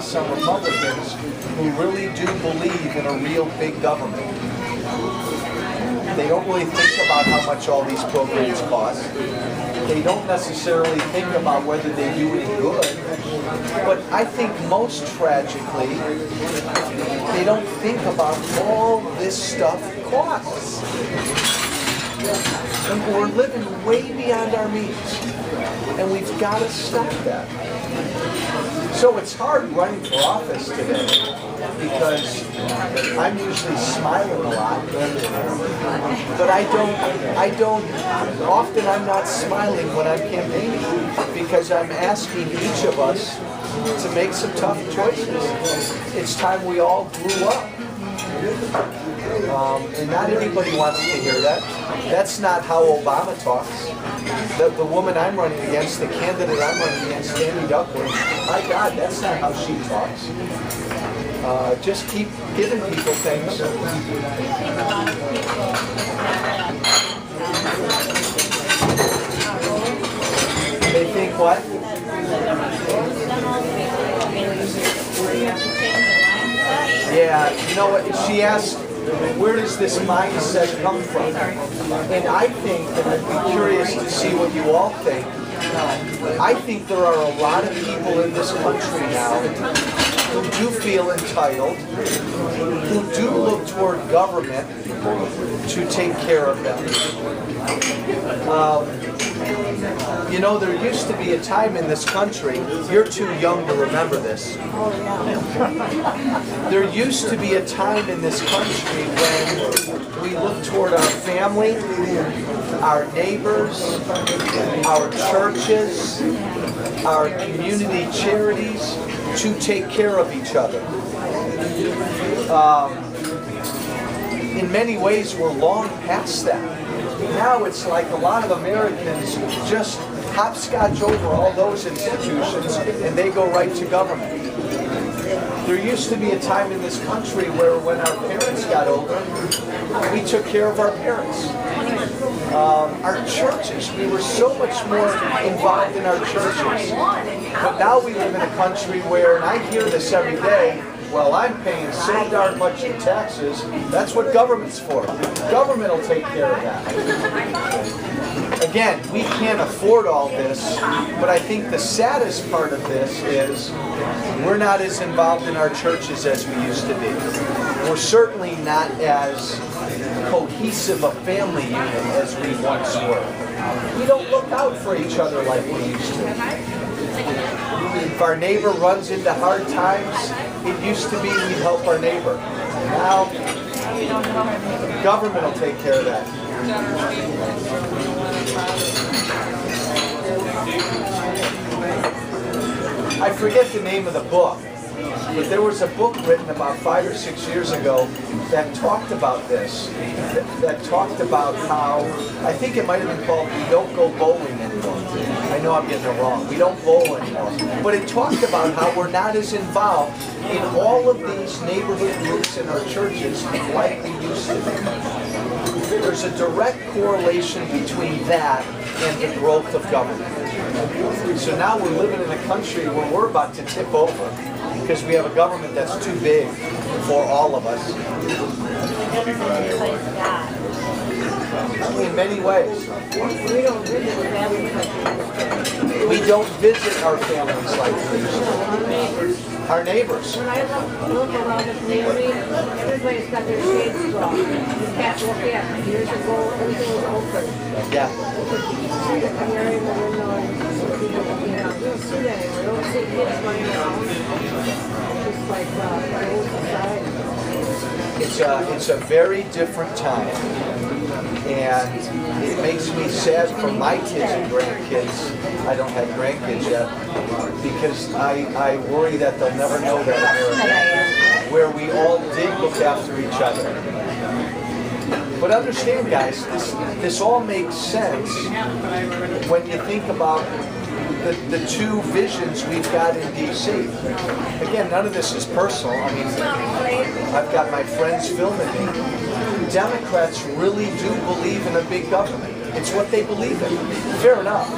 be some Republicans who really do believe in a real big government. They don't really think about how much all these programs cost. They don't necessarily think about whether they do any good. But I think most tragically, they don't think about all this stuff costs. And we're living way beyond our means. And we've got to stop that. So it's hard running for office today because I'm usually smiling a lot, but often I'm not smiling when I'm campaigning because I'm asking each of us to make some tough choices. It's time we all grew up. And not everybody wants to hear that. That's not how Obama talks. The woman I'm running against, the candidate I'm running against, Tammy Duckworth, my God, that's not how she talks. Just keep giving people things. They think what? Yeah, you know what? She asked, where does this mindset come from? And I think, and I'd be curious to see what you all think, I think there are a lot of people in this country now who do feel entitled, who do look toward government to take care of them. You know, there used to be a time in this country, you're too young to remember this. There used to be a time in this country when we looked toward our family, our neighbors, our churches, our community charities to take care of each other. In many ways, we're long past that. Now it's like a lot of Americans just hopscotch over all those institutions and they go right to government. There used to be a time in this country where when our parents got older, we took care of our parents. Our churches, we were so much more involved in our churches. But now we live in a country where, and I hear this every day, well, I'm paying so darn much in taxes, that's what government's for. Government will take care of that. Again, we can't afford all this, but I think the saddest part of this is we're not as involved in our churches as we used to be. We're certainly not as cohesive a family unit as we once were. We don't look out for each other like we used to. If our neighbor runs into hard times, it used to be we'd help our neighbor. Now, government will take care of that. I forget the name of the book, but there was a book written about 5 or 6 years ago that talked about this, that talked about how, I think it might have been called We Don't Go Bowling Anymore. I know I'm getting it wrong. We don't bowl anymore. But it talked about how we're not as involved in all of these neighborhood groups in our churches like we used to be. There's a direct correlation between that and the growth of government. So now we're living in a country where we're about to tip over because we have a government that's too big for all of us. In many ways. We don't visit our families like we used to. Our neighbors. When I look around the community, everybody's got their shades drawn. You can't look in. Years ago, everything was open. Yeah. You could see the canary in the window and people looking out. You don't see that anymore. You don't see kids running around. It's just like the old society. It's a very different time, and it makes me sad for my kids and grandkids. I don't have grandkids yet, because I worry that they'll never know that America where we all did look after each other. But understand, guys, this all makes sense when you think about the two visions we've got in D.C. Again, none of this is personal. I mean, I've got my friends filming me. Democrats really do believe in a big government. It's what they believe in. Fair enough.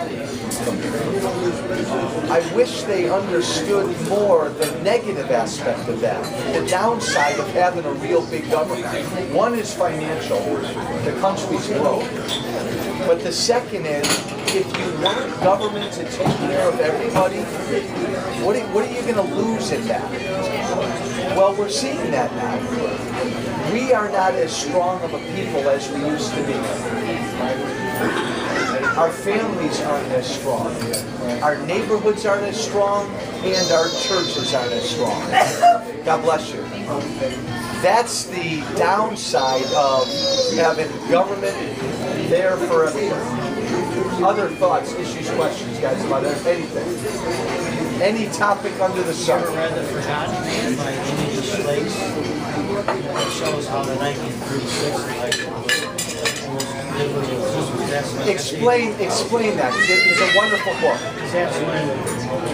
system. I wish they understood more the negative aspect of that, the downside of having a real big government. One is financial, the country's broke. But the second is, if you want government to take care of everybody, what are you going to lose in that? Well, we're seeing that now. We are not as strong of a people as we used to be. Our families aren't as strong. Our neighborhoods aren't as strong, and our churches aren't as strong. God bless you. That's the downside of having government there for everyone. Other thoughts, issues, questions, guys, about anything? Any topic under the sun? Ever read The Forgotten Man by Amy Schlaze? It shows how the 1936 Explain that. It's a wonderful book. It's absolutely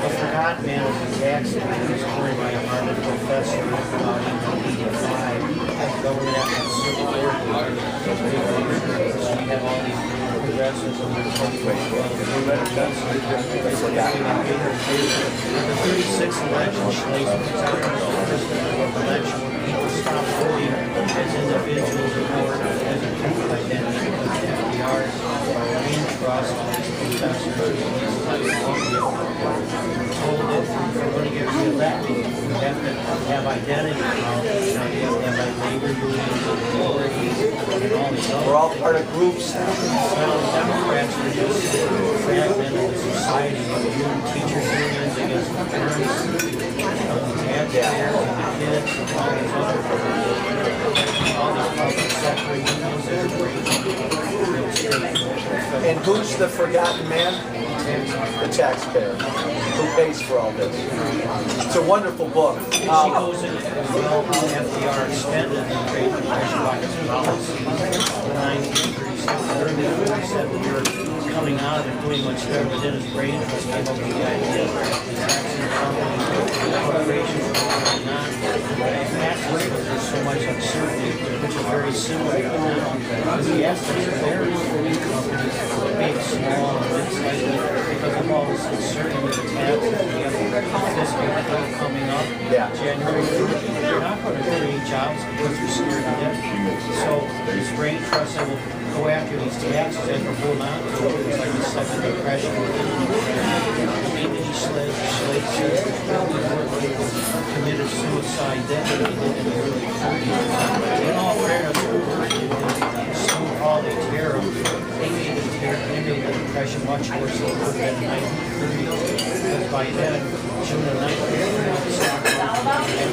The Forgotten Man was a accident. He was killed by a Harvard professor about 1885. Government after the Civil War, you have all these progressives and their the 36th election, Schlaze puts out the first election where people stop voting as individuals and more as a group identity. FDR, Green Trust, all these professors, told that if you're going to get re-elected, you have to have identity politics. You have to have labor unions, authorities, and all these other. We're all part of groups now. Well, Democrats are just fragmented the society. Teachers unions against the parents, the taxpayers, and the kids, and all these other all these public sector unions that are breaking. And who's the forgotten man? The taxpayer. Who pays for all this? It's a wonderful book. She goes into as well how FDR extended the Great Depression by his policies. In 1937, early 37, we were coming out of it, doing much better within his brain. Just came up with the idea that taxing companies, corporations, and not masses, because there's so much uncertainty, which is very similar to now. Because the assets are there for these companies, big, small, and mid-sized, because of all this uncertainty with the taxes. We have the fiscal year coming up, January 1st. They're not going to create jobs because they're scared to death. So this brain trust that will go after these taxes and will hold on to it. It's like the second depression. Amy Schlaze committed suicide then in the early 30s. In all fairness, all the terror, they made the depression much worse than it would have been in 1930s. Because by then, June of 1930, the stock market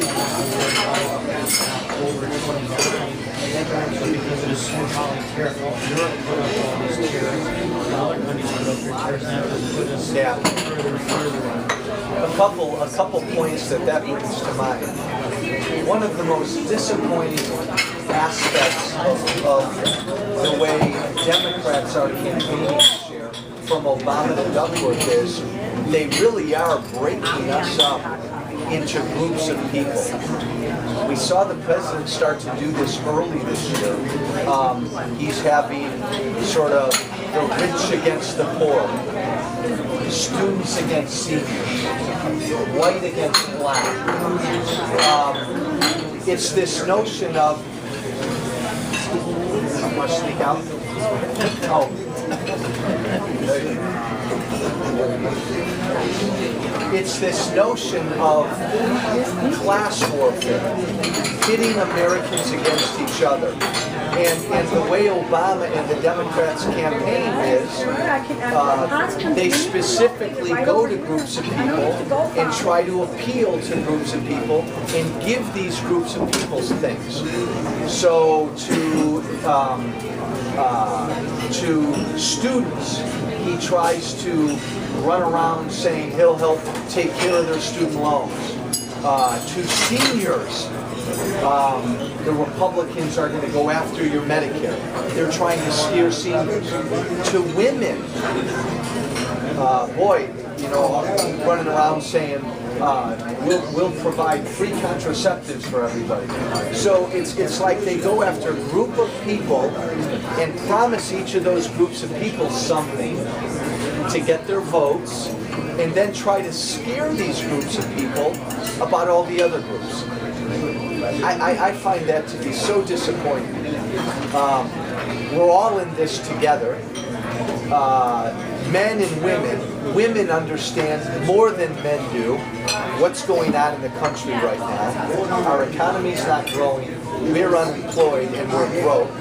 over 29. So because of the Smoot-Hawley tariff, Europe put up all these tariffs, and other countries put up their tariffs, and that would put us further and further. A couple points that brings to mind. One of the most disappointing aspects of the way Democrats are campaigning this year, from Obama to Duckworth, is they really are breaking us up into groups of people. We saw the president start to do this early this year. He's having sort of the rich against the poor, students against seniors, white against black. It's this notion of, I want to sneak out. Oh. It's this notion of class warfare, pitting Americans against each other. And the way Obama and the Democrats campaign is, they specifically go to groups of people and try to appeal to groups of people and give these groups of people things. So to students, he tries to run around saying he'll help take care of their student loans. To seniors, the Republicans are going to go after your Medicare. They're trying to steer seniors. To women, running around saying we'll provide free contraceptives for everybody. So it's like they go after a group of people and promise each of those groups of people something, to get their votes, and then try to scare these groups of people about all the other groups. I find that to be so disappointing. We're all in this together. Men and women understand more than men do what's going on in the country right now. Our economy's not growing, we're unemployed, and we're broke.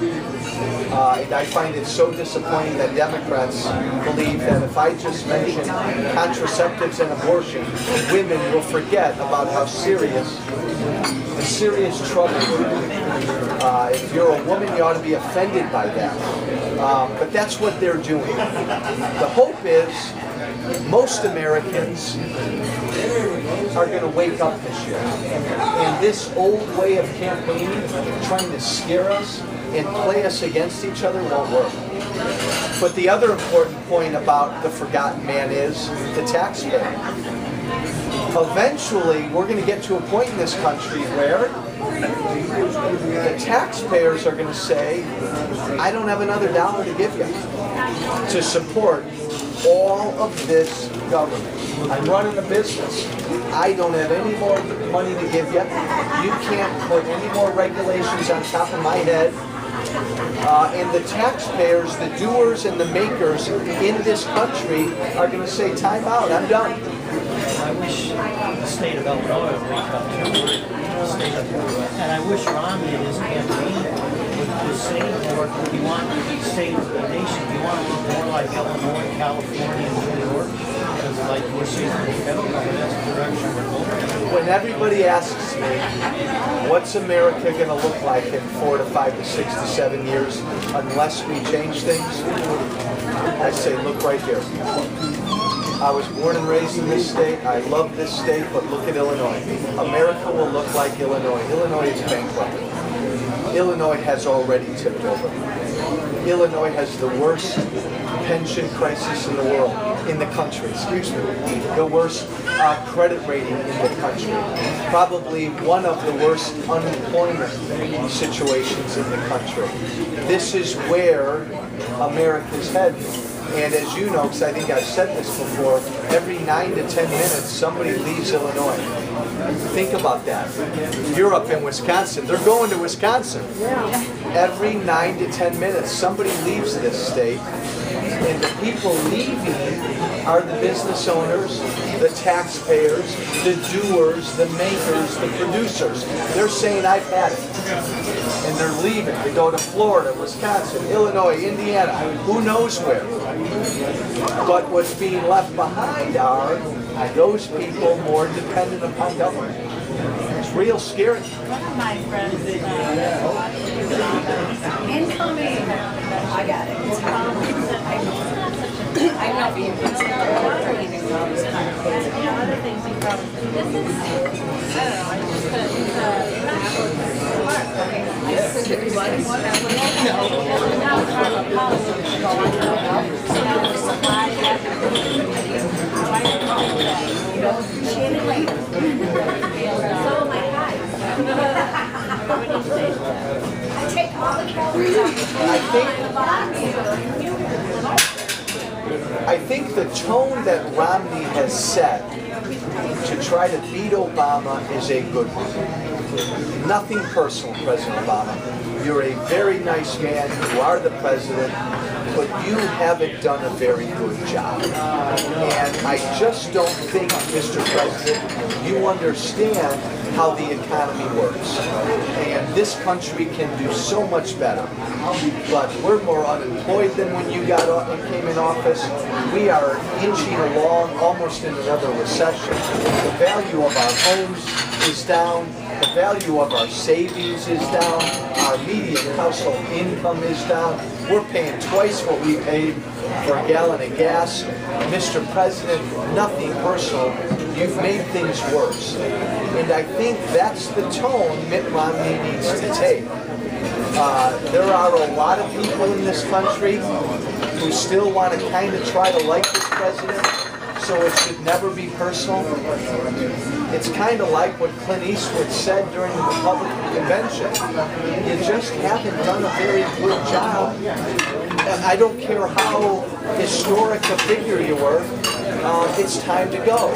And I find it so disappointing that Democrats believe that if I just mention contraceptives and abortion, women will forget about how serious trouble we're in. If you're a woman, you ought to be offended by that. But that's what they're doing. The hope is most Americans are going to wake up this year. And this old way of campaigning, trying to scare us and play us against each other, won't work. But the other important point about the forgotten man is the taxpayer. Eventually, we're going to get to a point in this country where the taxpayers are going to say, I don't have another dollar to give you to support all of this government. I'm running a business. I don't have any more money to give you. You can't put any more regulations on top of my head. And the taxpayers, the doers and the makers in this country are going to say, time out, I'm done. I wish the state of Illinois would wake up to it. And I wish Romney and his campaign would say more, you want state of the nation, you want to look more like Illinois, California, and New York, because like we're seeing the federal government, that's the direction we're going. When everybody asks me, what's America going to look like in 4 to 5 to 6 to 7 years unless we change things, I say, look right here. I was born and raised in this state. I love this state, but look at Illinois. America will look like Illinois. Illinois is bankrupt. Illinois has already tipped over. Illinois has the worst pension crisis in the world, in the country, excuse me. The worst credit rating in the country. Probably one of the worst unemployment situations in the country. This is where America's headed. And as you know, because I think I've said this before, every 9 to 10 minutes somebody leaves Illinois. Think about that. You're up in Wisconsin. They're going to Wisconsin. Every 9 to 10 minutes somebody leaves this state. And the people leaving are the business owners, the taxpayers, the doers, the makers, the producers. They're saying, I've had it. And they're leaving. They go to Florida, Wisconsin, Illinois, Indiana, who knows where. But what's being left behind are those people more dependent upon government. It's real scary. One of my friends, incoming, I got it. It's I don't know if you or even know this kind of thing. You know, other things you probably, this is, I don't know, I just put smart. I just think it was one that was, now it's part of a policy to go on to now the supply after I don't know that, you know, appreciate it later. So am I guys. What do you say to that? I take all the calories out. I think the tone that Romney has set to try to beat Obama is a good one. Nothing personal, President Obama. You're a very nice man. You are the president, but you haven't done a very good job. And I just don't think, Mr. President, you understand how the economy works. And this country can do so much better. But we're more unemployed than when you came in office. We are inching along almost in another recession. The value of our homes is down. The value of our savings is down. Our median household income is down. We're paying twice what we paid for a gallon of gas. Mr. President, nothing personal. You've made things worse. And I think that's the tone Mitt Romney needs to take. There are a lot of people in this country who still want to kind of try to like this president, so it should never be personal. It's kind of like what Clint Eastwood said during the Republican convention. You just haven't done a very good job I don't care how historic a figure you were, it's time to go.